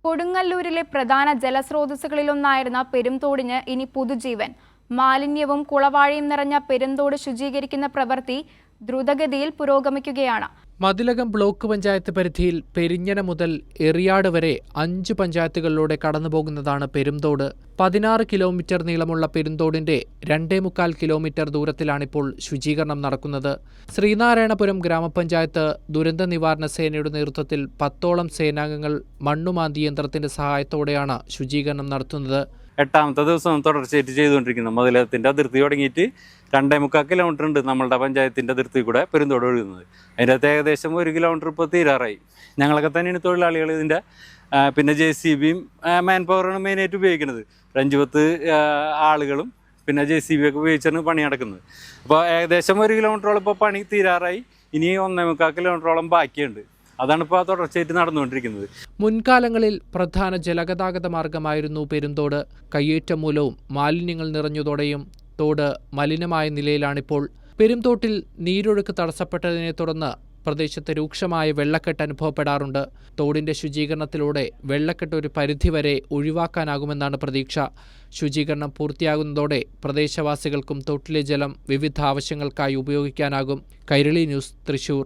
കൊടുങ്ങല്ലൂരിലെ പ്രധാന ജലസ്രോതസ്സുകളിലൊന്നായിരുന്ന പെരുംതോടിന് ഇനി പുതുജീവൻ. മാലിന്യവും കുളവാഴയും നിറഞ്ഞ പെരുംതോട് ശുചീകരിക്കുന്ന പ്രവൃത്തി ദ്രുതഗതിയിൽ പുരോഗമിക്കുകയാണ്. മതിലകം ബ്ലോക്ക് പഞ്ചായത്ത് പരിധിയിൽ പെരിഞ്ഞന മുതൽ എറിയാട് വരെ 5 പഞ്ചായത്തുകളിലൂടെ കടന്നുപോകുന്നതാണ് പെരുംതോട്. 16 കിലോമീറ്റർ നീളമുള്ള പെരുംതോടിന്റെ 2.25 കിലോമീറ്റർ ദൂരത്തിലാണിപ്പോൾ ശുചീകരണം നടക്കുന്നത്. ശ്രീനാരായണപുരം ഗ്രാമപഞ്ചായത്ത് ദുരന്ത നിവാരണ സേനയുടെ നേതൃത്വത്തിൽ 10ഓളം സേനാംഗങ്ങൾ മണ്ണുമാന്തി യന്ത്രത്തിന്റെ സഹായത്തോടെയാണ് ശുചീകരണം നടത്തുന്നത്. 8ാമത്തെ ദിവസം തുടർച്ചയായിട്ട് ചെയ്തുകൊണ്ടിരിക്കുന്നു. മതിലകത്തിന്റെ അതിർത്തി തുടങ്ങിയിട്ട് 2.25 കിലോമീറ്റർ ഉണ്ട് നമ്മളുടെ പഞ്ചായത്തിന്റെ അതിർത്തി കൂടെ പെരുംതോട് ഒഴുകുന്നത്. അതിൻ്റെ അകത്ത് ഏകദേശം 1 കിലോമീറ്റർ ഇപ്പോൾ തീരാറായി. ഞങ്ങളൊക്കെ തന്നെയാണ് തൊഴിലാളികൾ ഇതിൻ്റെ. പിന്നെ JCBയും മാൻ പവറാണ് മെയിനായിട്ട് ഉപയോഗിക്കുന്നത്. 5-10 ആളുകളും പിന്നെ JCB ഒക്കെ ഉപയോഗിച്ചാണ് പണി നടക്കുന്നത്. അപ്പോൾ ഏകദേശം 1 കിലോമീറ്ററോളം ഇപ്പോൾ പണി തീരാറായി. ഇനി 1.25 കിലോമീറ്ററോളം ബാക്കിയുണ്ട്. അതാണ് ഇപ്പോൾ തുടർച്ചയായിട്ട് നടന്നുകൊണ്ടിരിക്കുന്നത്. മുൻകാലങ്ങളിൽ പ്രധാന ജലഗതാഗത മാർഗമായിരുന്നു പെരുംതോട്. കയ്യേറ്റം മൂലവും മാലിന്യങ്ങൾ നിറഞ്ഞതോടെയും തോട് മലിനമായ നിലയിലാണിപ്പോൾ. പെരുംതോട്ടിൽ നീരൊഴുക്ക് തടസ്സപ്പെട്ടതിനെ തുടർന്ന് പ്രദേശത്ത് രൂക്ഷമായ വെള്ളക്കെട്ട് അനുഭവപ്പെടാറുണ്ട്. തോടിന്റെ ശുചീകരണത്തിലൂടെ വെള്ളക്കെട്ട് ഒരു പരിധിവരെ ഒഴിവാക്കാനാകുമെന്നാണ് പ്രതീക്ഷ. ശുചീകരണം പൂർത്തിയാകുന്നതോടെ പ്രദേശവാസികൾക്കും തോട്ടിലെ ജലം വിവിധ ആവശ്യങ്ങൾക്കായി ഉപയോഗിക്കാനാകും. കൈരളി ന്യൂസ്, തൃശൂർ.